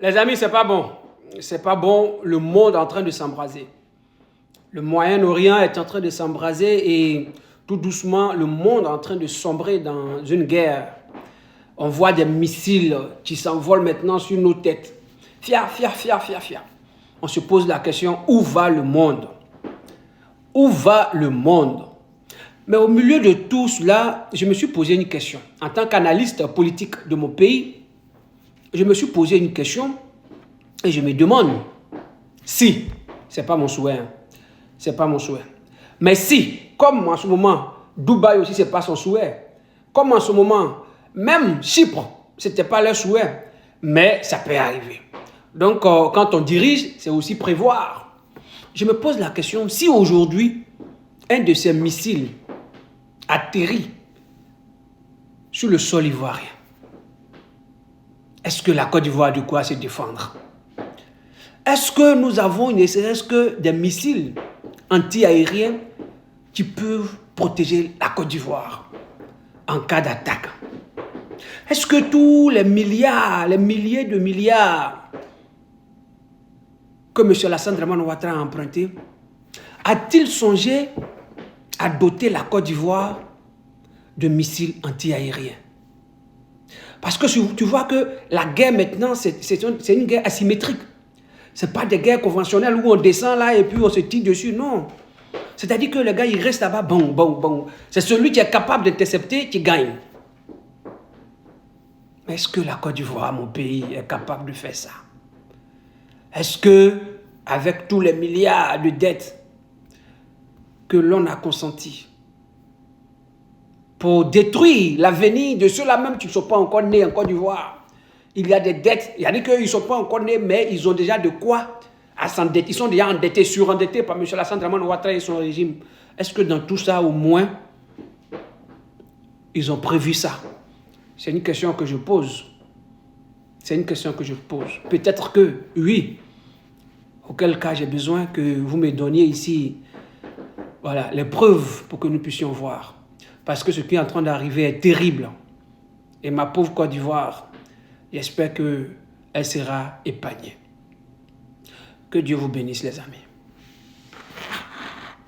Les amis, c'est pas bon. C'est pas bon. Le monde est en train de s'embraser. Le Moyen-Orient est en train de s'embraser et tout doucement, le monde est en train de sombrer dans une guerre. On voit des missiles qui s'envolent maintenant sur nos têtes. Fia. On se pose la question, où va le monde? Où va le monde? Mais au milieu de tout cela, je me suis posé une question. En tant qu'analyste politique de mon pays, je me suis posé une question et je me demande si, c'est pas mon souhait, c'est pas mon souhait, mais si, comme en ce moment, Dubaï aussi c'est pas son souhait, comme en ce moment, même Chypre, c'était pas leur souhait, mais ça peut arriver. Donc quand on dirige, c'est aussi prévoir. Je me pose la question, si aujourd'hui, un de ces missiles atterrit sur le sol ivoirien, est-ce que la Côte d'Ivoire a de quoi se défendre? Est-ce que nous avons ne serait-ce que des missiles anti-aériens qui peuvent protéger la Côte d'Ivoire en cas d'attaque? Est-ce que tous les milliards, les milliers de milliards que M. Alassane Dramane Ouattara a empruntés, a-t-il songé à doter la Côte d'Ivoire de missiles anti-aériens? Parce que tu vois que la guerre maintenant, c'est une guerre asymétrique. Ce n'est pas des guerres conventionnelles où on descend là et puis on se tire dessus, non. C'est-à-dire que le gars, il reste là-bas, bon. C'est celui qui est capable d'intercepter qui gagne. Mais est-ce que la Côte d'Ivoire, mon pays, est capable de faire ça? Est-ce que, avec tous les milliards de dettes que l'on a consentis pour détruire l'avenir de ceux-là même qui ne sont pas encore nés en Côte d'Ivoire, il y a des dettes, il y a dit qu'ils ne sont pas encore nés, mais ils ont déjà de quoi à s'endetter. Ils sont déjà endettés, surendettés par M. Alassane Dramane Ouattara et son régime. Est-ce que dans tout ça, au moins, ils ont prévu ça? C'est une question que je pose. C'est une question que je pose. Peut-être que, oui, auquel cas j'ai besoin que vous me donniez ici voilà, les preuves pour que nous puissions voir. Parce que ce qui est en train d'arriver est terrible. Et ma pauvre Côte d'Ivoire, j'espère qu'elle sera épargnée. Que Dieu vous bénisse, les amis.